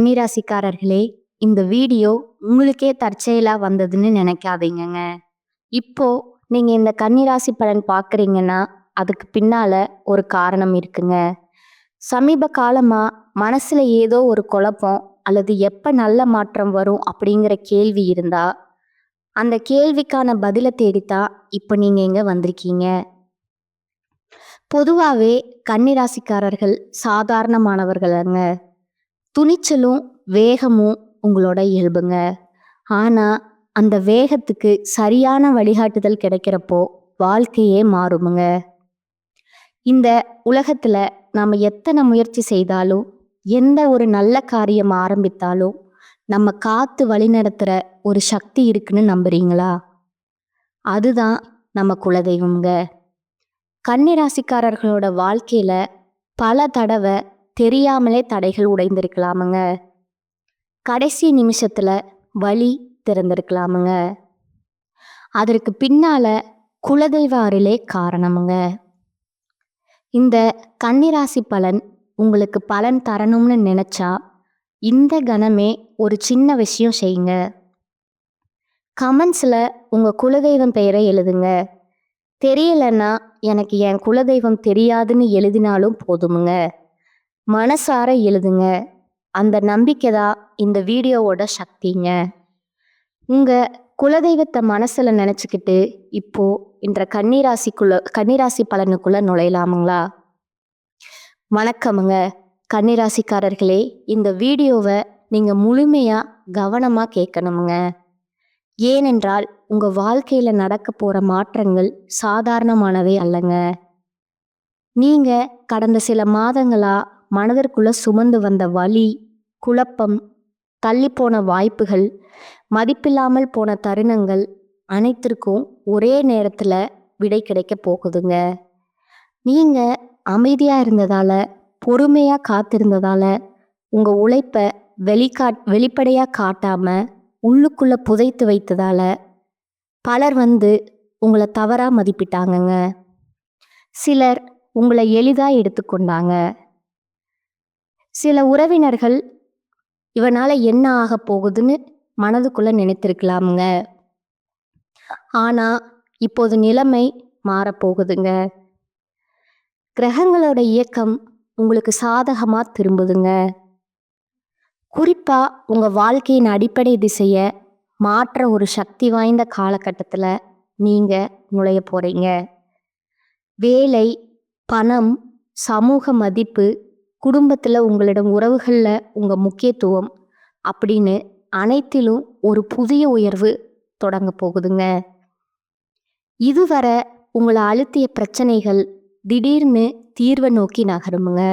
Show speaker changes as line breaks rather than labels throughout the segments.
கன்னிராசிக்காரர்களே, இந்த வீடியோ உங்களுக்கே தற்செயலா வந்ததுன்னு நினைக்காதீங்கங்க. இப்போ நீங்க இந்த கன்னிராசி பலன் பார்க்குறீங்கன்னா, அதுக்கு பின்னால ஒரு காரணம் இருக்குங்க. சமீப காலமா மனசுல ஏதோ ஒரு குழப்பம் அல்லது எப்ப நல்ல மாற்றம் வரும் அப்படிங்கிற கேள்வி இருந்தா, அந்த கேள்விக்கான பதில தேடித்தான் இப்ப நீங்க இங்க வந்திருக்கீங்க. பொதுவாவே கன்னிராசிக்காரர்கள் சாதாரணமானவர்கள்ங்க. துணிச்சலும் வேகமும் உங்களோட இயல்புங்க. ஆனா அந்த வேகத்துக்கு சரியான வழிகாட்டுதல் கிடைக்கிறப்போ வாழ்க்கையே மாறுமுங்க. இந்த உலகத்துல நாம எத்தனை முயற்சி செய்தாலும், எந்த ஒரு நல்ல காரியம் ஆரம்பித்தாலும் நம்ம காத்து வழிநடத்துற ஒரு சக்தி இருக்குன்னு நம்புறீங்களா? அதுதான் நம்ம குலதெய்வம்ங்க. கன்னிராசிக்காரர்களோட வாழ்க்கையில பல தடவை தெரியாமலே தடைகள் உடைந்திருக்கலாமுங்க. கடைசி நிமிஷத்துல வழி திறந்திருக்கலாமுங்க. அதற்கு பின்னால குலதெய்வ அருளே காரணமுங்க. இந்த கன்னிராசி பலன் உங்களுக்கு பலன் தரணும்னு நினைச்சா இந்த கணமே ஒரு சின்ன விஷயம் செய்யுங்க. கமெண்ட்ஸ்ல உங்க குலதெய்வம் பெயரை எழுதுங்க. தெரியலன்னா எனக்கு என் குலதெய்வம் தெரியாதுன்னு எழுதினாலும் போதுமுங்க. மனசார எழுதுங்க. அந்த நம்பிக்கை தான் இந்த வீடியோவோட சக்திங்க. உங்க குலதெய்வத்தை மனசுல நினைச்சுக்கிட்டு இப்போ இன்ற கன்னிராசி பலனுக்குள்ள நுழையலாமுங்களா? வணக்கமுங்க கன்னிராசிக்காரர்களே. இந்த வீடியோவை நீங்க முழுமையா கவனமா கேட்கணுமுங்க. ஏனென்றால் உங்க வாழ்க்கையில நடக்க போற மாற்றங்கள் சாதாரணமானவே அல்லங்க. நீங்க கடந்த சில மாதங்களா மனதிற்குள்ள சுமந்து வந்த வலி, குழப்பம், தள்ளிப்போன வாய்ப்புகள், மதிப்பில்லாமல் போன தருணங்கள் அனைத்திற்கும் ஒரே நேரத்துல விடை கிடைக்க போகுதுங்க. நீங்க அமைதியா இருந்ததால, பொறுமையா காத்திருந்ததால, உங்க உழைப்ப வெளிப்படையா காட்டாம உள்ளுக்குள்ள புதைத்து வைத்ததால பலர் வந்து உங்களை தவறா மதிப்பிட்டாங்கங்க. சிலர் உங்களை எளிதா எடுத்துக்கொண்டாங்க. சில உறவினர்கள் இவனால என்ன ஆக போகுதுன்னு மனதுக்குள்ள நினைத்திருக்கலாமுங்க. ஆனா இப்போது நிலைமை மாறப்போகுதுங்க. கிரகங்களோட இயக்கம் உங்களுக்கு சாதகமா திரும்புதுங்க. குறிப்பா உங்க வாழ்க்கையின் அடிப்படை திசைய மாற்ற ஒரு சக்தி வாய்ந்த காலகட்டத்துல நீங்க நுழைய போறீங்க. வேலை, பணம், சமூக மதிப்பு, குடும்பத்துல உங்களிடம் உறவுகள்ல உங்க முக்கியத்துவம் அப்படின்னு அனைத்திலும் ஒரு புதிய உயர்வு தொடங்க போகுதுங்க. இதுவரை உங்களை அழுத்திய பிரச்சனைகள் திடீர்னு தீர்வை நோக்கி நகருமுங்க.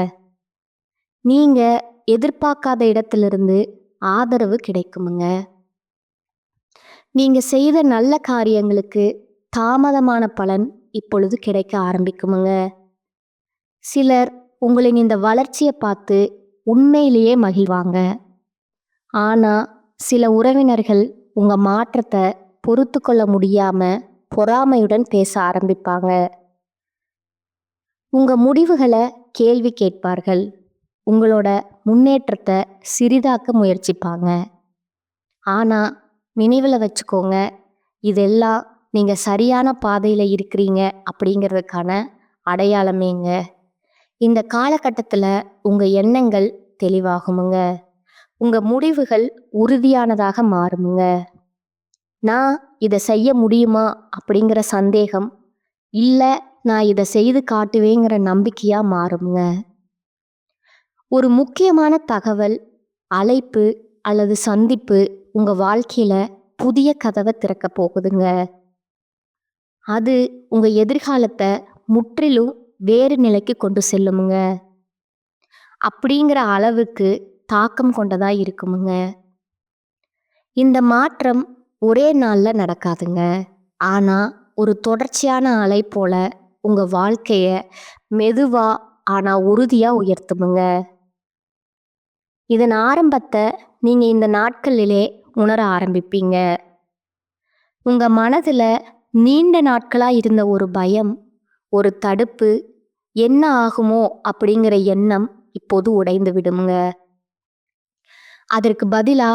நீங்க எதிர்பார்க்காத இடத்திலிருந்து ஆதரவு கிடைக்குமுங்க. நீங்க செய்த நல்ல காரியங்களுக்கு தாமதமான பலன் இப்பொழுது கிடைக்க ஆரம்பிக்குமுங்க. சிலர் உங்களின் இந்த வளர்ச்சியை பார்த்து உண்மையிலேயே மகிழ்வாங்க. ஆனா சில உறவினர்கள் உங்க மாற்றத்தை பொறுத்து கொள்ள முடியாம பொறாமையுடன் பேச ஆரம்பிப்பாங்க. உங்க முடிவுகளை கேள்வி கேட்பார்கள். உங்களோட முன்னேற்றத்தை சிறிதாக்க முயற்சிப்பாங்க. ஆனா நினைவில் வச்சுக்கோங்க, இதெல்லாம் நீங்க சரியான பாதையில இருக்கிறீங்க அப்படிங்கிறதுக்கான அடையாளமேங்க. இந்த காலகட்டத்துல உங்க எண்ணங்கள் தெளிவாகுமுங்க. உங்க முடிவுகள் உறுதியானதாக மாறுமுங்க. நான் இதை செய்ய முடியுமா அப்படிங்கிற சந்தேகம் இல்ல, நான் இதை செய்து காட்டுவேங்கிற நம்பிக்கையா மாறுமுங்க. ஒரு முக்கியமான தகவல், அழைப்பு அல்லது சந்திப்பு உங்க வாழ்க்கையில புதிய கதவை திறக்க போகுதுங்க. அது உங்க எதிர்காலத்தை முற்றிலும் வேறு நிலைக்கு கொண்டு செல்லுமுங்க. அப்படிங்கிற அளவுக்கு தாக்கம் கொண்டதா இருக்குமுங்க. இந்த மாற்றம் ஒரே நாள்ல நடக்காதுங்க. ஆனா ஒரு தொடர்ச்சியான அலை போல உங்க வாழ்க்கைய மெதுவா ஆனா உறுதியா உயர்த்துமுங்க. இதன் ஆரம்பத்தை நீங்க இந்த நாட்களிலே உணர ஆரம்பிப்பீங்க. உங்க மனதுல நீண்ட நாட்களா இருந்த ஒரு பயம், ஒரு தடுப்பு, என்ன ஆகுமோ அப்படிங்கிற எண்ணம் இப்போது உடைந்து விடுமுங்க. அதற்கு பதிலா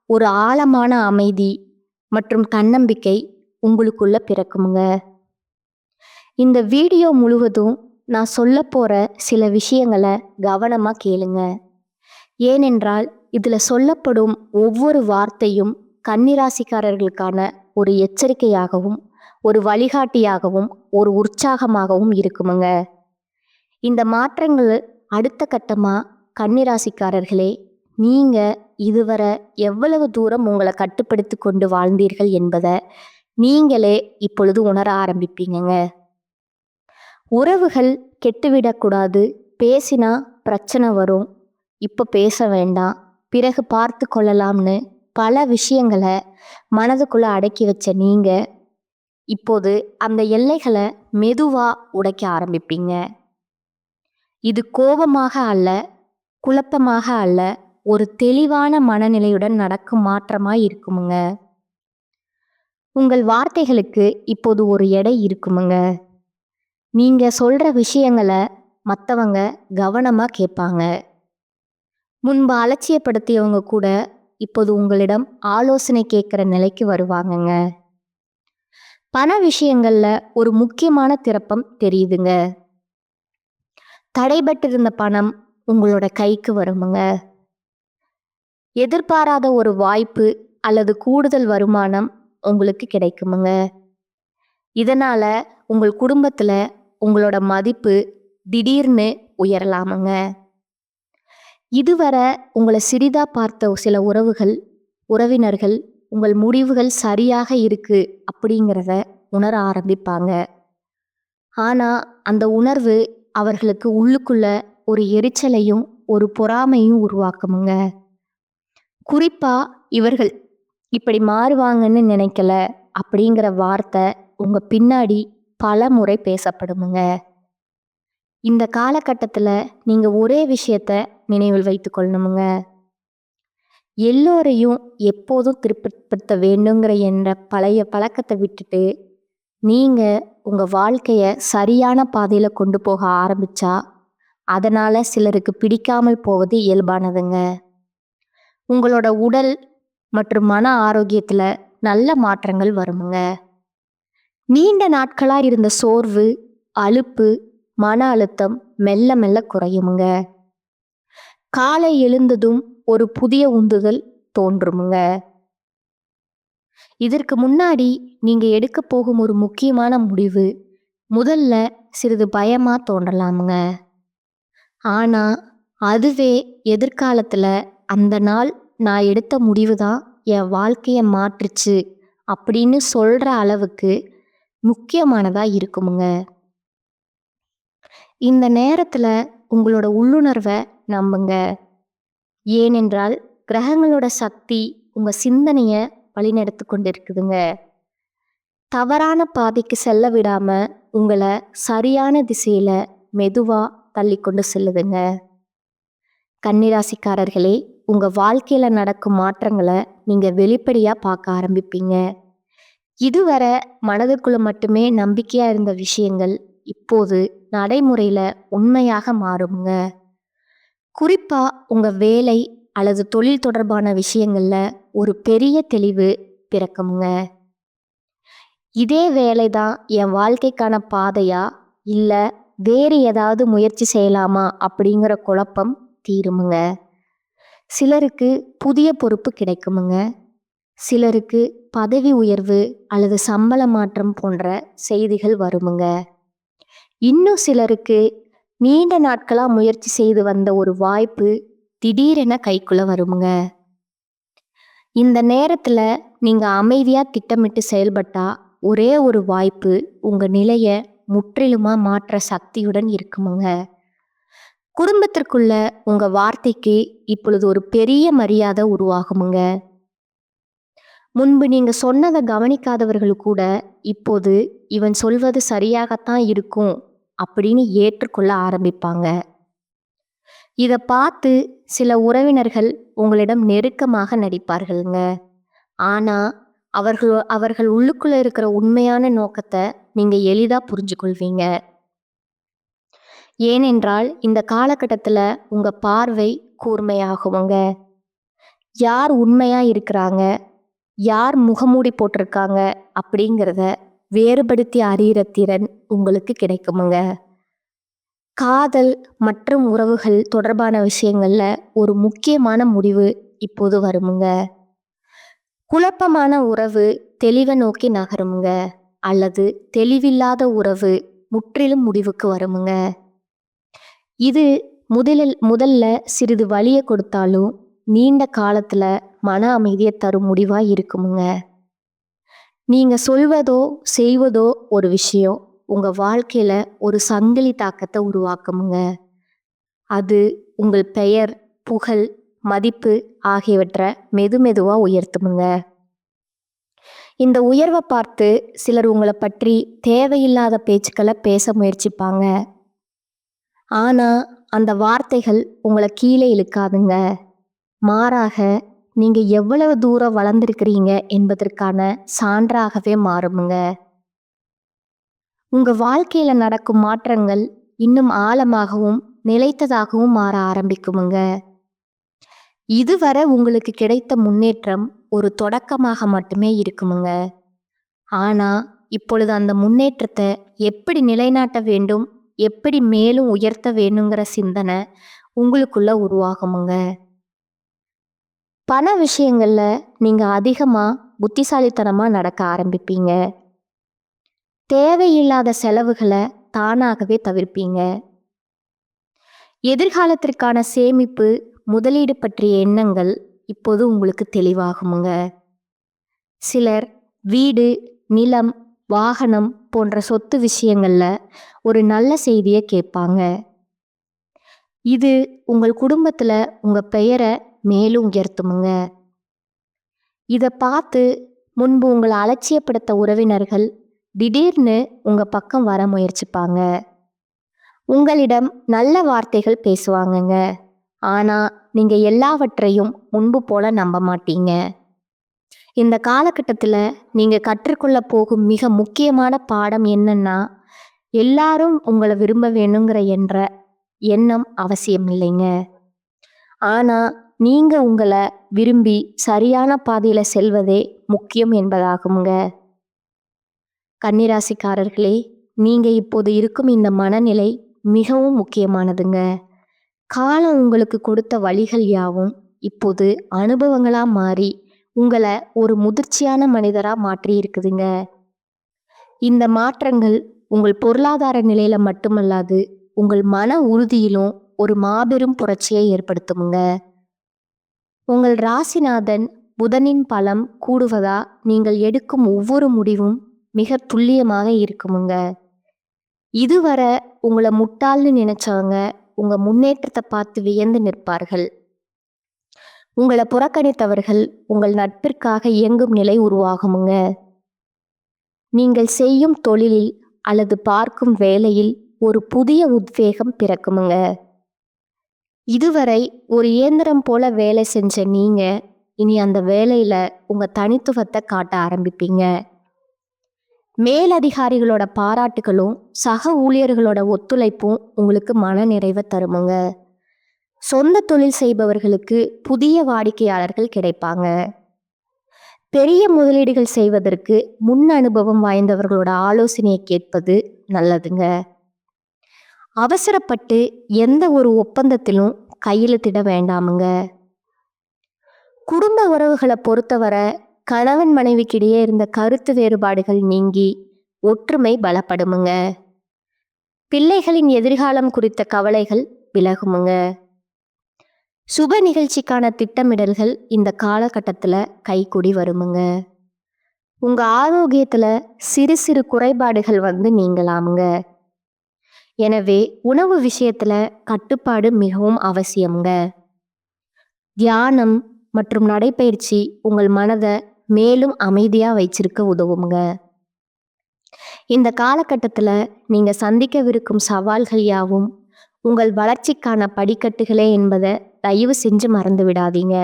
ஒரு ஆழமான அமைதி மற்றும் தன்னம்பிக்கை உங்களுக்குள்ள பிறக்குமுங்க. இந்த வீடியோ முழுவதும் நான் சொல்லப் போற சில விஷயங்களை கவனமா கேளுங்க. ஏனென்றால் இதுல சொல்லப்படும் ஒவ்வொரு வார்த்தையும் கன்னிராசிக்காரர்களுக்கான ஒரு எச்சரிக்கையாகவும், ஒரு வழிகாட்டியாகவும், ஒரு உற்சாகமாகவும் இருக்குமுங்க. இந்த மாற்றங்கள் அடுத்த கட்டமா கன்னிராசிக்காரர்களே, நீங்க இதுவரை எவ்வளவு தூரம் உங்களை கட்டுப்படுத்தி கொண்டு வாழ்ந்தீர்கள் என்பதை நீங்களே இப்பொழுது உணர ஆரம்பிப்பீங்கங்க. உறவுகள் கெட்டுவிடக்கூடாது, பேசினா பிரச்சனை வரும், இப்போ பேச வேண்டாம், பிறகு பார்த்து கொள்ளலாம்னு பல விஷயங்களை மனதுக்குள்ள அடக்கி வச்ச நீங்க இப்போது அந்த எல்லைகளை மெதுவா உடைக்க ஆரம்பிப்பீங்க. இது கோபமாக அல்ல, குழப்பமாக அல்ல, ஒரு தெளிவான மனநிலையுடன் நடக்கும் மாற்றமாய் இருக்குமுங்க. உங்கள் வார்த்தைகளுக்கு இப்போது ஒரு எடை இருக்குமுங்க. நீங்க சொல்ற விஷயங்களை மற்றவங்க கவனமா கேட்பாங்க. முன்பு அலட்சியப்படுத்தியவங்க கூட இப்போது உங்களிடம் ஆலோசனை கேட்குற நிலைக்கு வருவாங்கங்க. பண விஷயங்கள்ல ஒரு முக்கியமான திருப்பம் தெரியுதுங்க. தடைபட்டிருந்த பணம் உங்களோட கைக்கு வருமுங்க. எதிர்பாராத ஒரு வாய்ப்பு அல்லது கூடுதல் வருமானம் உங்களுக்கு கிடைக்குமுங்க. இதனால உங்கள் குடும்பத்துல உங்களோட மதிப்பு திடீர்னு உயரலாமுங்க. இதுவரை உங்களை சிறிதா பார்த்த சில உறவினர்கள் உங்கள் முடிவுகள் சரியாக இருக்கு அப்படிங்கிறத உணர ஆரம்பிப்பாங்க. ஆனா அந்த உணர்வு அவர்களுக்கு உள்ளுக்குள்ள ஒரு எரிச்சலையும் ஒரு பொறாமையும் உருவாக்குமுங்க. குறிப்பா இவர்கள் இப்படி மாறுவாங்கன்னு நினைக்கல அப்படிங்கிற வார்த்தை உங்க பின்னாடி பல முறை பேசப்படுமுங்க. இந்த காலகட்டத்தில் நீங்க ஒரே விஷயத்த நினைவில் வைத்து கொள்ளணுமுங்க. எல்லோரையும் எப்போதும் திருப்திப்படுத்த வேண்டுங்கிற என்ற பழைய பழக்கத்தை விட்டுட்டு நீங்க உங்க வாழ்க்கைய சரியான பாதையில கொண்டு போக ஆரம்பிச்சா அதனால சிலருக்கு பிடிக்காமல் போவது இயல்பானதுங்க. உங்களோட உடல் மற்றும் மன ஆரோக்கியத்துல நல்ல மாற்றங்கள் வருமுங்க. நீண்ட நாட்களா இருந்த சோர்வு, அலுப்பு, மன அழுத்தம் மெல்ல மெல்ல குறையுமுங்க. காலை எழுந்ததும் ஒரு புதிய உந்துதல் தோன்றுமுங்க. இதற்கு முன்னாடி நீங்க எடுக்க போகும் ஒரு முக்கியமான முடிவு முதல்ல சிறிது பயமா தோன்றலாமுங்க. ஆனா அதுவே எதிர்காலத்துல அந்த நாள் நான் எடுத்த முடிவு தான் என் வாழ்க்கையை மாற்றுச்சு அப்படின்னு சொல்ற அளவுக்கு முக்கியமானதா இருக்குமுங்க. இந்த நேரத்துல உங்களோட உள்ளுணர்வை நம்புங்க. ஏனென்றால் கிரகங்களோட சக்தி உங்க சிந்தனைய வழிநடத்தி கொண்டிருக்குதுங்க. தவறான பாதைக்கு செல்ல விடாம உங்களை சரியான திசையில மெதுவா தள்ளி கொண்டு செல்லுதுங்க. கன்னிராசிக்காரர்களே, உங்க வாழ்க்கையில நடக்கும் மாற்றங்களை நீங்க வெளிப்படையா பார்க்க ஆரம்பிப்பீங்க. இதுவரை மனதுக்குள்ள மட்டுமே நம்பிக்கையா இருந்த விஷயங்கள் இப்போது நடைமுறையில உண்மையாக மாறுங்க. குறிப்பா உங்க வேலை அல்லது தொழில் தொடர்பான விஷயங்கள்ல ஒரு பெரிய தெளிவு பிறக்குங்க. இதே வேலைதான் என் வாழ்க்கைக்கான பாதையா இல்ல வேறு ஏதாவது முயற்சி செய்யலாமா அப்படிங்கிற குழப்பம் தீருமுங்க. சிலருக்கு புதிய பொறுப்பு கிடைக்குமுங்க. சிலருக்கு பதவி உயர்வு அல்லது சம்பள மாற்றம் போன்ற செய்திகள் வருமுங்க. இன்னும் சிலருக்கு நீண்ட நாட்களா முயற்சி செய்து வந்த ஒரு வாய்ப்பு திடீரென கைக்குள்ள வருமுங்க. இந்த நேரத்துல நீங்க அமைதியா திட்டமிட்டு செயல்பட்டா ஒரே ஒரு வாய்ப்பு உங்க நிலைய முற்றிலுமா மாற்ற சக்தியுடன் இருக்குமுங்க. குடும்பத்திற்குள்ள உங்க வார்த்தைக்கு இப்பொழுது ஒரு பெரிய மரியாதை உருவாகுமுங்க. முன்பு நீங்க சொன்னதை கவனிக்காதவர்கள் கூட இப்போது இவன் சொல்வது சரியாகத்தான் இருக்கும் அப்படின்னு ஏற்றுக்கொள்ள ஆரம்பிப்பாங்க. இதை பார்த்து சில உறவினர்கள் உங்களிடம் நெருக்கமாக நடிப்பார்களுங்க. ஆனா அவர்கள் உள்ளுக்குள்ள இருக்கிற உண்மையான நோக்கத்தை நீங்க எளிதா புரிஞ்சு கொள்வீங்க. ஏனென்றால் இந்த காலகட்டத்துல உங்க பார்வை கூர்மையாகுங்க. யார் உண்மையா இருக்கிறாங்க, யார் முகமூடி போட்டிருக்காங்க அப்படிங்கிறத வேறுபடுத்தி அறியிற திறன் உங்களுக்கு கிடைக்குமுங்க. காதல் மற்றும் உறவுகள் தொடர்பான விஷயங்கள்ல ஒரு முக்கியமான முடிவு இப்போது வருமுங்க. குழப்பமான உறவு தெளிவை நோக்கி நகருமுங்க, அல்லது தெளிவில்லாத உறவு முற்றிலும் முடிவுக்கு வருமுங்க. இது முதல்ல சிறிது வலியை கொடுத்தாலும் நீண்ட காலத்துல மன அமைதியை தரும் முடிவா இருக்குமுங்க. நீங்க சொல்வதோ செய்வதோ ஒரு விஷயம் உங்க வாழ்க்கையில ஒரு சங்கிலி தாக்கத்தை உருவாக்குமுங்க. அது உங்கள் பெயர், புகழ், மதிப்பு ஆகியவற்றை மெதுமெதுவா உயர்த்துமுங்க. இந்த உயர்வை பார்த்து சிலர் உங்களை பற்றி தேவையில்லாத பேச்சுக்களை பேச முயற்சிப்பாங்க. ஆனா அந்த வார்த்தைகள் உங்களை கீழே இழுக்காதுங்க. மாறாக நீங்க எவ்வளவு தூரம் வளர்ந்திருக்கிறீங்க என்பதற்கான சான்றாகவே மாறுமுங்க. உங்க வாழ்க்கையில நடக்கும் மாற்றங்கள் இன்னும் ஆழமாகவும் நிலைத்ததாகவும் மாற ஆரம்பிக்குமுங்க. இதுவரை உங்களுக்கு கிடைத்த முன்னேற்றம் ஒரு தொடக்கமாக மட்டுமே இருக்குமுங்க. ஆனா இப்பொழுது அந்த முன்னேற்றத்தை எப்படி நிலைநாட்ட வேண்டும், எப்படி மேலும் உயர்த்த வேணுங்கிற சிந்தனை உங்களுக்குள்ள உருவாகுமுங்க. பண விஷயங்கள்ல நீங்க அதிகமா புத்திசாலித்தனமா நடக்க ஆரம்பிப்பீங்க. தேவையில்லாத செலவுகளை தானாகவே தவிர்ப்பீங்க. எதிர்காலத்திற்கான சேமிப்பு, முதலீடு பற்றிய எண்ணங்கள் இப்போது உங்களுக்கு தெளிவாகுமுங்க. சிலர் வீடு, நிலம், வாகனம் போன்ற சொத்து விஷயங்கள்ல ஒரு நல்ல செய்தியை கேட்பாங்க. இது உங்கள் குடும்பத்துல உங்க பெயரை மேலும் உயர்த்துமுங்க. இதை பார்த்து முன்பு உங்களை அலட்சியப்படுத்த உறவினர்கள் திடீர்னு உங்க பக்கம் வர முயற்சிப்பாங்க. உங்களிடம் நல்ல வார்த்தைகள் பேசுவாங்கங்க. ஆனா நீங்க எல்லாவற்றையும் முன்பு போல நம்ப மாட்டீங்க. இந்த காலகட்டத்தில் நீங்க கற்றுக்கொள்ள போகும் மிக முக்கியமான பாடம் என்னன்னா, எல்லாரும் உங்களை விரும்ப வேணுங்கிற எண்ணம் அவசியம் இல்லைங்க. ஆனா நீங்க உங்களை விரும்பி சரியான பாதையில செல்வதே முக்கியம் என்பதாகுங்க. கன்னிராசிக்காரர்களே, நீங்க இப்போது இருக்கும் இந்த மனநிலை மிகவும் முக்கியமானதுங்க. காலம் உங்களுக்கு கொடுத்த வழிகள் யாவும் இப்போது அனுபவங்களா மாறி உங்களை ஒரு முதிர்ச்சியான மனிதரா மாற்றி இருக்குதுங்க. இந்த மாற்றங்கள் உங்கள் பொருளாதார நிலையில மட்டுமல்லாது உங்கள் மன உறுதியிலும் ஒரு மாபெரும் புரட்சியை ஏற்படுத்துமுங்க. உங்கள் ராசிநாதன் புதனின் பலம் கூடுவதா நீங்கள் எடுக்கும் ஒவ்வொரு முடிவும் மிக துல்லியமாக இருக்குமுங்க. இதுவரை உங்களை முட்டாள்னு நினைச்சவங்க உங்க முன்னேற்றத்தை பார்த்து வியந்து நிற்பார்கள். உங்களை புறக்கணித்தவர்கள் உங்கள் நட்பிற்காக இயங்கும் நிலை உருவாகுமுங்க. நீங்கள் செய்யும் தொழிலில் அல்லது பார்க்கும் வேலையில் ஒரு புதிய உத்வேகம் பிறக்குமுங்க. இதுவரை ஒரு இயந்திரம் போல வேலை செஞ்ச நீங்க இனி அந்த வேலையில உங்க தனித்துவத்தை காட்ட ஆரம்பிப்பீங்க. மேலதிகாரிகளோட பாராட்டுகளும் சக ஊழியர்களோட ஒத்துழைப்பும் உங்களுக்கு மன நிறைவை தருமுங்க. சொந்த தொழில் செய்பவர்களுக்கு புதிய வாடிக்கையாளர்கள் கிடைப்பாங்க. பெரிய முதலீடுகள் செய்வதற்கு முன் அனுபவம் வாய்ந்தவர்களோட ஆலோசனையை கேட்பது நல்லதுங்க. அவசரப்பட்டு எந்த ஒரு ஒப்பந்தத்திலும் கையெழுத்திட வேண்டாமுங்க. குடும்ப உறவுகளை பொறுத்தவரை கணவன் மனைவிக்கிடையே இருந்த கருத்து வேறுபாடுகள் நீங்கி ஒற்றுமை பலப்படுமுங்க. பிள்ளைகளின் எதிர்காலம் குறித்த கவலைகள் விலகுமுங்க. சுப நிகழ்ச்சிக்கான திட்டமிடல்கள் இந்த காலகட்டத்தில் கைகூடி வருமுங்க. உங்க ஆரோக்கியத்துல சிறு சிறு குறைபாடுகள் நீங்களாமுங்க. எனவே உணவு விஷயத்துல கட்டுப்பாடு மிகவும் அவசியம்ங்க. தியானம் மற்றும் நடைப்பயிற்சி உங்கள் மனதை மேலும் அமைதியா வச்சிருக்க உதவுங்க. இந்த காலகட்டத்தில் நீங்க சந்திக்கவிருக்கும் சவால்கள் யாவும் உங்கள் வளர்ச்சிக்கான படிக்கட்டுகளே என்பதை தயவு செஞ்சு மறந்து விடாதீங்க.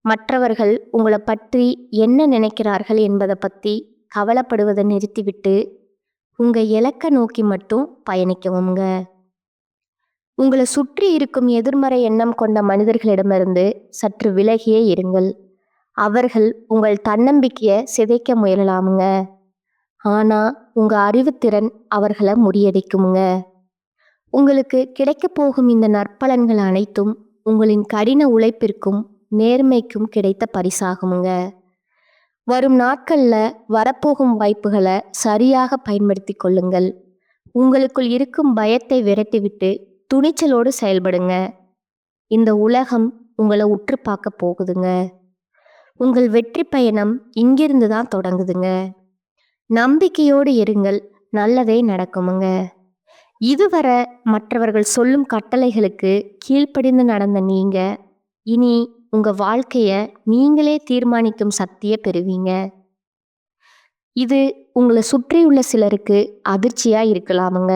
மற்றவர்கள் உங்களை பற்றி என்ன நினைக்கிறார்கள் என்பதை பற்றி கவலைப்படுவதை நிறுத்திவிட்டு உங்க இலக்கை நோக்கி மட்டும் பயணிக்கவுங்க. உங்களை சுற்றி இருக்கும் எதிர்மறை எண்ணம் கொண்ட மனிதர்களிடமிருந்து சற்று விலகியே இருங்கள். அவர்கள் உங்கள் தன்னம்பிக்கையை சிதைக்க முயலலாமுங்க. ஆனா உங்க அறிவுத்திறன் அவர்களை முறியடிக்குமுங்க. உங்களுக்கு கிடைக்கப் போகும் இந்த நற்பலன்கள் அனைத்தும் உங்களின் கடின உழைப்பிற்கும் நேர்மைக்கும் கிடைத்த பரிசாகுமுங்க. வரும் நாட்கள்ல வரப்போகும் வாய்ப்புகளை சரியாக பயன்படுத்தி கொள்ளுங்கள். உங்களுக்குள் இருக்கும் பயத்தை விரட்டிவிட்டு துணிச்சலோடு செயல்படுங்க. இந்த உலகம் உங்களை உற்று பார்க்க போகுதுங்க. உங்கள் வெற்றி பயணம் இங்கிருந்து தான் தொடங்குதுங்க. நம்பிக்கையோடு இருங்கள், நல்லதே நடக்குமுங்க. இதுவரை மற்றவர்கள் சொல்லும் கட்டளைகளுக்கு கீழ்ப்படிந்து நடந்த நீங்க இனி உங்க வாழ்க்கைய நீங்களே தீர்மானிக்கும் சக்தியை பெறுவீங்க. இது உங்களை சுற்றியுள்ள சிலருக்கு அதிர்ச்சியா இருக்கலாமுங்க.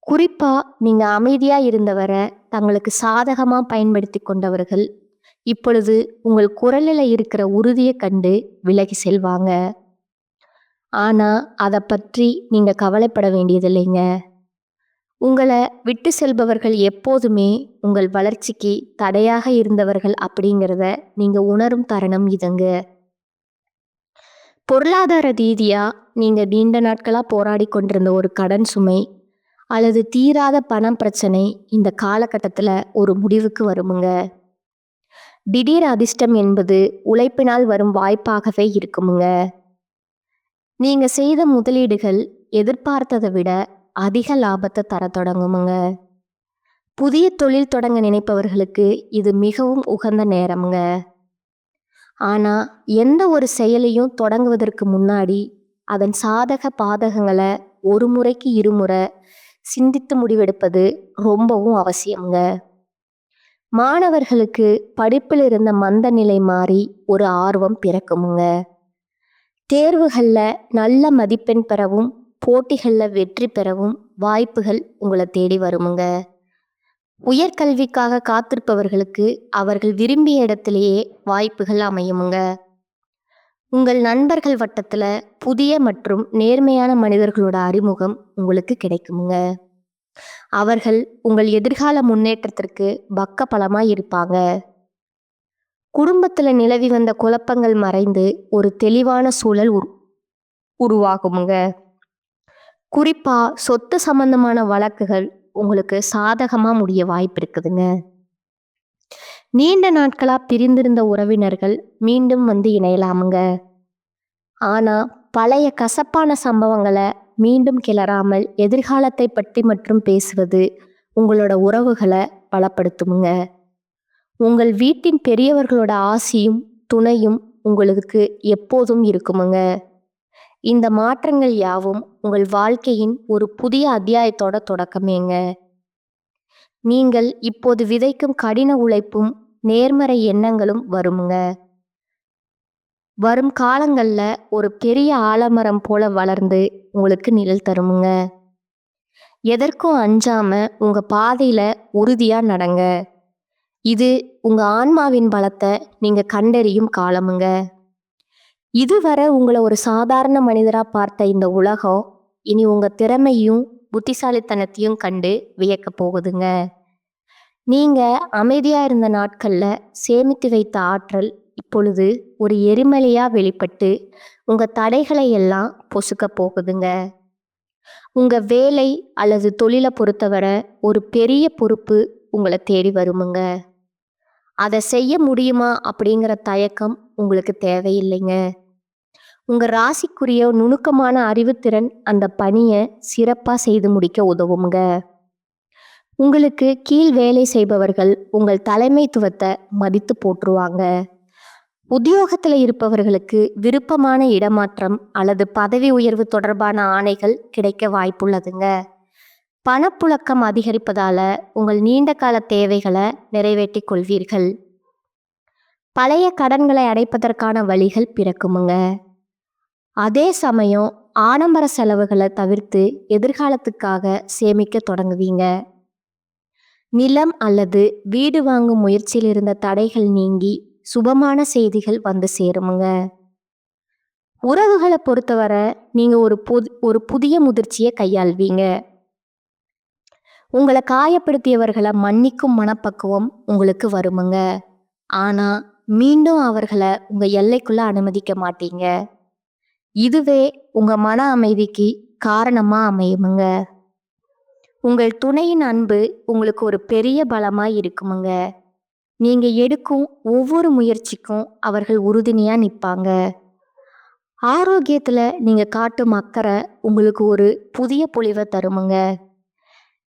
குறிப்பா நீங்க அமைதியா இருந்தவரை தங்களுக்கு சாதகமா பயன்படுத்தி கொண்டவர்கள் இப்பொழுது உங்கள் குரலில் இருக்கிற உறுதியை கண்டு விலகி செல்வாங்க. ஆனா அதை பற்றி நீங்க கவலைப்பட வேண்டியதில்லைங்க. உங்களை விட்டு செல்பவர்கள் எப்போதுமே உங்கள் வளர்ச்சிக்கு தடையாக இருந்தவர்கள் அப்படிங்கிறத நீங்க உணரும் தருணம் இதுங்க. பொருளாதார ரீதியா நீங்க நீண்ட நாட்களா போராடி கொண்டிருந்த ஒரு கடன் சுமை அல்லது தீராத பணம் பிரச்சனை இந்த காலகட்டத்துல ஒரு முடிவுக்கு வருமுங்க. திடீர் அதிர்ஷ்டம் என்பது உழைப்பினால் வரும் வாய்ப்பாகவே இருக்குமுங்க. நீங்க செய்த முதலீடுகள் எதிர்பார்த்ததை விட அதிக லாபத்தை தர தொடங்குமுங்க. புதிய தொழில் தொடங்க நினைப்பவர்களுக்கு இது மிகவும் உகந்த நேரமுங்க. ஆனா எந்த ஒரு செயலையும் தொடங்குவதற்கு முன்னாடி அதன் சாதக பாதகங்களை ஒரு முறைக்கு இருமுறை சிந்தித்து முடிவெடுப்பது ரொம்பவும் அவசியமுங்க. மாணவர்களுக்கு படிப்பில் இருந்த மந்த நிலை மாறி ஒரு ஆர்வம் பிறக்குமுங்க. தேர்வுகளில் நல்ல மதிப்பெண் பெறவும் போட்டிகளில் வெற்றி பெறவும் வாய்ப்புகள் உங்களை தேடி வருமுங்க. உயர்கல்விக்காக காத்திருப்பவர்களுக்கு அவர்கள் விரும்பிய இடத்திலேயே வாய்ப்புகள் அமையுமுங்க. உங்கள் நண்பர்கள் வட்டத்தில் புதிய மற்றும் நேர்மையான மனிதர்களோட அறிமுகம் உங்களுக்கு கிடைக்குமுங்க. அவர்கள் உங்கள் எதிர்கால முன்னேற்றத்திற்கு பக்கபலமாய் இருப்பாங்க. குடும்பத்தில் நிலவி வந்த குழப்பங்கள் மறைந்து ஒரு தெளிவான சூழல் உருவாகுமுங்க. குறிப்பா சொத்து சம்பந்தமான வழக்குகள் உங்களுக்கு சாதகமா முடிய வாய்ப்பு இருக்குதுங்க. நீண்ட நாட்களா பிரிந்திருந்த உறவினர்கள் மீண்டும் வந்து இணையலாமுங்க. ஆனா பழைய கசப்பான சம்பவங்களை மீண்டும் கிளறாமல் எதிர்காலத்தை பற்றி மற்றும் பேசுவது உங்களோட உறவுகளை பலப்படுத்துமுங்க. உங்கள் வீட்டின் பெரியவர்களோட ஆசியும் துணையும் உங்களுக்கு எப்போதும் இருக்குமுங்க. இந்த மாற்றங்கள் யாவும் உங்கள் வாழ்க்கையின் ஒரு புதிய அத்தியாயத்தோட தொடக்கமேங்க. நீங்கள் இப்போது விதைக்கும் கடின உழைப்பும் நேர்மறை எண்ணங்களும் வருமுங்க. வரும் காலங்கள்ல ஒரு பெரிய ஆலமரம் போல வளர்ந்து உங்களுக்கு நிழல் தருமுங்க. எதற்கும் அஞ்சாம உங்க பாதையில உறுதியா நடங்க. இது உங்க ஆன்மாவின் பலத்தை நீங்க கண்டறியும் காலமுங்க. இதுவரை உங்களை ஒரு சாதாரண மனிதரா பார்த்த இந்த உலகம் இனி உங்க திறமையும் புத்திசாலித்தனத்தையும் கண்டு வியக்க போகுதுங்க. நீங்க அமைதியா இருந்த நாட்கள்ல சேமித்து வைத்த ஆற்றல் இப்பொழுது ஒரு எரிமலையா வெளிப்பட்டு உங்க தடைகளை எல்லாம் பொசுக்க போகுதுங்க. உங்க வேலை அல்லது தொழிலை பொறுத்தவரை ஒரு பெரிய பொறுப்பு உங்களை தேடி வருமுங்க. அதை செய்ய முடியுமா அப்படிங்கிற தயக்கம் உங்களுக்கு தேவையில்லைங்க. உங்க ராசிக்குரிய நுணுக்கமான அறிவுத்திறன் அந்த பணியை சிறப்பா செய்து முடிக்க உதவுங்க. உங்களுக்கு கீழ் வேலை செய்பவர்கள் உங்கள் தலைமைத்துவத்தை மதித்து போற்றுவாங்க. உத்தியோகத்தில் இருப்பவர்களுக்கு விருப்பமான இடமாற்றம் அல்லது பதவி உயர்வு தொடர்பான ஆணைகள் கிடைக்க வாய்ப்புள்ளதுங்க. பணப்புழக்கம் அதிகரிப்பதால உங்கள் நீண்ட கால தேவைகளை நிறைவேற்றிக் கொள்வீர்கள். பழைய கடன்களை அடைப்பதற்கான வழிகள் பிறக்குமுங்க. அதே சமயம் ஆடம்பர செலவுகளை தவிர்த்து எதிர்காலத்துக்காக சேமிக்க தொடங்குவீங்க. நிலம் அல்லது வீடு வாங்கும் முயற்சியில் இருந்த தடைகள் நீங்கி சுபமான செய்திகள் வந்து சேருமுங்க. உறவுகளை பொறுத்தவரை நீங்க ஒரு புதிய முதிர்ச்சியை கையாள்வீங்க. உங்களை காயப்படுத்தியவர்களை மன்னிக்கும் மனப்பக்குவம் உங்களுக்கு வருமுங்க. ஆனா மீண்டும் அவர்களை உங்க எல்லைக்குள்ள அனுமதிக்க மாட்டீங்க. இதுவே உங்க மன அமைதிக்கு காரணமா அமையுமுங்க. உங்கள் துணையின் அன்பு உங்களுக்கு ஒரு பெரிய பலமா இருக்குமுங்க. நீங்க எடுக்கும் ஒவ்வொரு முயற்சிக்கும் அவர்கள் உறுதுணையா நிற்பாங்க. ஆரோக்கியத்துல நீங்க காட்டும் அக்கறை உங்களுக்கு ஒரு புதிய பொலிவை தருமுங்க.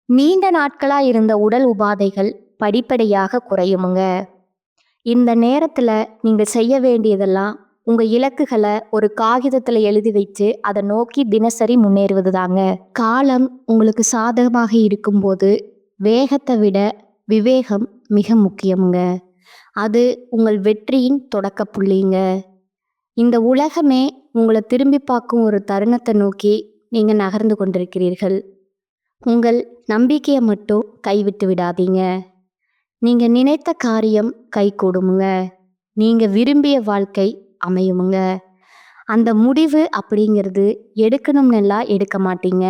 நீண்ட நாட்களா இருந்த உடல் உபாதைகள் படிப்படியாக குறையுமுங்க. இந்த நேரத்துல நீங்க செய்ய வேண்டியதெல்லாம் உங்க இலக்குகளை ஒரு காகிதத்துல எழுதி வச்சு அதை நோக்கி தினசரி முன்னேறுவது தாங்க. காலம் உங்களுக்கு சாதகமாக இருக்கும்போது வேகத்தை விட விவேகம் மிக முக்கியமுங்க. அது உங்கள் வெற்றியின் தொடக்க புள்ளிங்க. இந்த உலகமே உங்களை திரும்பி பார்க்கும் ஒரு தருணத்தை நோக்கி நீங்க நகர்ந்து கொண்டிருக்கிறீர்கள். உங்கள் நம்பிக்கையை மட்டும் கைவிட்டு விடாதீங்க. நீங்க நினைத்த காரியம் கைகூடுமுங்க. நீங்க விரும்பிய வாழ்க்கை அமையுமுங்க. அந்த முடிவு அப்படிங்கிறது எடுக்கணும்னுலாம் எடுக்க மாட்டீங்க.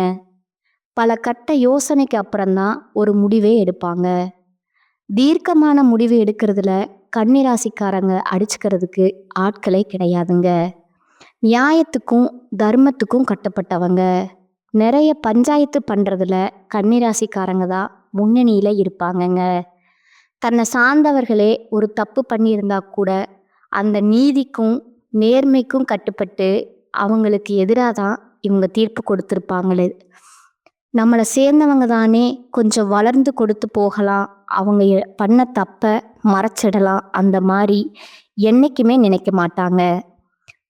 பல கட்ட யோசனைக்கு அப்புறம்தான் ஒரு முடிவே எடுப்பாங்க. தீர்க்கமான முடிவு எடுக்கிறதுல கன்னிராசிக்காரங்க அடிச்சுக்கிறதுக்கு ஆட்களே கிடையாதுங்க. நியாயத்துக்கும் தர்மத்துக்கும் கட்டுப்பட்டவங்க. நிறைய பஞ்சாயத்து பண்ணுறதுல கன்னிராசிக்காரங்க தான் முன்னணியில் இருப்பாங்கங்க. தன்னை சார்ந்தவர்களே ஒரு தப்பு பண்ணியிருந்தா கூட அந்த நீதிக்கும் நேர்மைக்கும் கட்டுப்பட்டு அவங்களுக்கு எதிராக தான் இவங்க தீர்ப்பு கொடுத்துருப்பாங்களே. நம்மளை சேர்ந்தவங்க தானே கொஞ்சம் வளர்ந்து கொடுத்து போகலாம், அவங்க பண்ண தப்பை மறைச்சிடலாம், அந்த மாதிரி என்றைக்குமே நினைக்க மாட்டாங்க.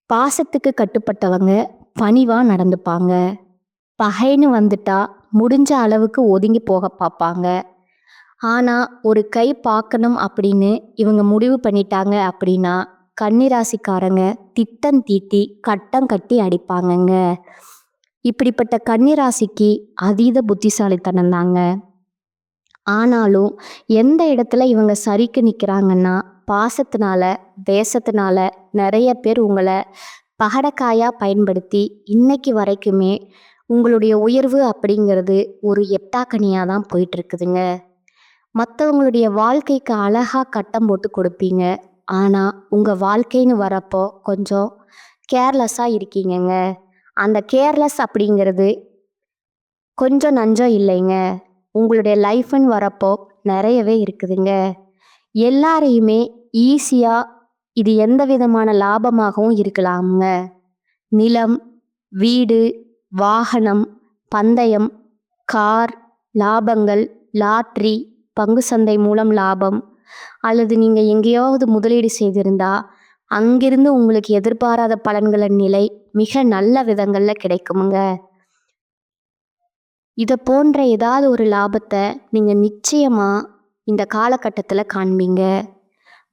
பாசத்துக்கு கட்டுப்பட்டவங்க பணிவாக நடந்துப்பாங்க. பகைன்னு வந்துட்டா முடிஞ்ச அளவுக்கு ஒதுங்கி போக பார்ப்பாங்க. ஆனால் ஒரு கை பார்க்கணும் அப்படின்னு இவங்க முடிவு பண்ணிட்டாங்க அப்படின்னா கன்னிராசிக்காரங்க திட்டம் தீட்டி கட்டம் கட்டி அடிப்பாங்கங்க. இப்படிப்பட்ட கன்னிராசிக்கு அதீத புத்திசாலித்தனம் தாங்க. ஆனாலும் எந்த இடத்துல இவங்க சரிக்கு நிற்கிறாங்கன்னா பாசத்தினால தேசத்தினால நிறைய பேர் உங்களை பகடக்காயாக பயன்படுத்தி இன்னைக்கு வரைக்குமே உங்களுடைய உயர்வு அப்படிங்கிறது ஒரு எட்டாக்கனியாக தான் போயிட்டுருக்குதுங்க. மற்றவங்களுடைய வாழ்க்கைக்கு அழகாக கட்டம் போட்டு கொடுப்பீங்க. ஆனால் உங்கள் வாழ்க்கைன்னு வரப்போ கொஞ்சம் கேர்லெஸ்ஸாக இருக்கீங்கங்க. அந்த கேர்லெஸ் அப்படிங்கிறது கொஞ்சம் நஞ்சம் இல்லைங்க. உங்களுடைய லைஃப்னு வரப்போ நிறையவே இருக்குதுங்க. எல்லாரையுமே ஈஸியாக இது எந்த விதமான லாபமாகவும் இருக்கலாமுங்க. நிலம், வீடு, வாகனம், பந்தயம், கார், லாபங்கள், லாட்ரி, பங்கு சந்தை மூலம் லாபம், அல்லது நீங்கள் எங்கேயாவது முதலீடு செய்திருந்தா அங்கிருந்து உங்களுக்கு எதிர்பாராத பலன்களின் நிலை மிக நல்ல விதங்களில் கிடைக்குமுங்க. இதை போன்ற ஏதாவது ஒரு லாபத்தை நீங்கள் நிச்சயமாக இந்த காலகட்டத்தில் காண்பீங்க.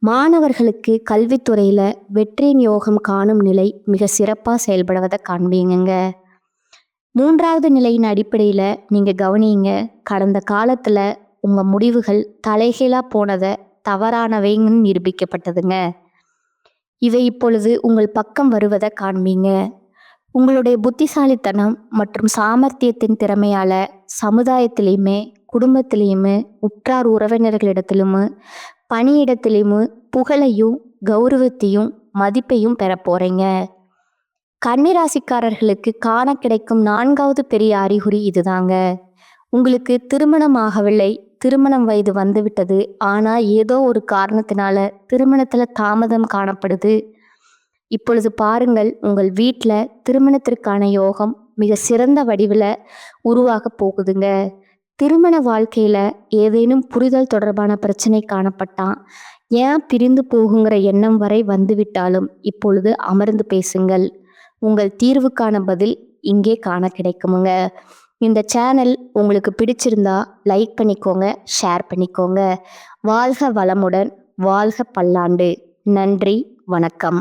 மாணவர்களுக்கு கல்வித்துறையில் வெற்றியின் யோகம் காணும் நிலை மிக சிறப்பாக செயல்படுவதை காண்பீங்க. 3வது நிலையின் அடிப்படையில் நீங்கள் கவனிங்க. கடந்த காலத்தில் உங்கள் முடிவுகள் தலைகீழாக போனதை தவறானவைங்கன்னு நிரூபிக்கப்பட்டதுங்க. இவை இப்பொழுது உங்கள் பக்கம் வருவதை காண்பீங்க. உங்களுடைய புத்திசாலித்தனம் மற்றும் சாமர்த்தியத்தின் திறமையால் சமுதாயத்திலையுமே குடும்பத்திலையுமே உற்றார் உறவினர்களிடத்திலுமே பணியிடத்திலையுமே புகழையும் கௌரவத்தையும் மதிப்பையும் பெற போகிறீங்க. கன்னிராசிக்காரர்களுக்கு காண கிடைக்கும் 4வது பெரிய அறிகுறி இதுதாங்க. உங்களுக்கு திருமணம் ஆகவில்லை, திருமணம் வயது வந்துவிட்டது, ஆனால் ஏதோ ஒரு காரணத்தினால திருமணத்தில் தாமதம் காணப்படுது. இப்பொழுது பாருங்கள், உங்கள் வீட்டில் திருமணத்திற்கான யோகம் மிக சிறந்த வடிவில் உருவாக போகுதுங்க. திருமண வாழ்க்கையில் ஏதேனும் புரிதல் தொடர்பான பிரச்சனை காணப்பட்டால் ஏன் பிரிந்து போகுங்கிற எண்ணம் வரை வந்துவிட்டாலும் இப்பொழுது அமர்ந்து பேசுங்கள். உங்கள் தீர்வுக்கான பதில் இங்கே காண கிடைக்குமுங்க. இந்த சேனல் உங்களுக்கு பிடிச்சிருந்தா லைக் பண்ணிக்கோங்க, ஷேர் பண்ணிக்கோங்க. வாழ்க வளமுடன், வாழ்க பல்லாண்டு. நன்றி, வணக்கம்.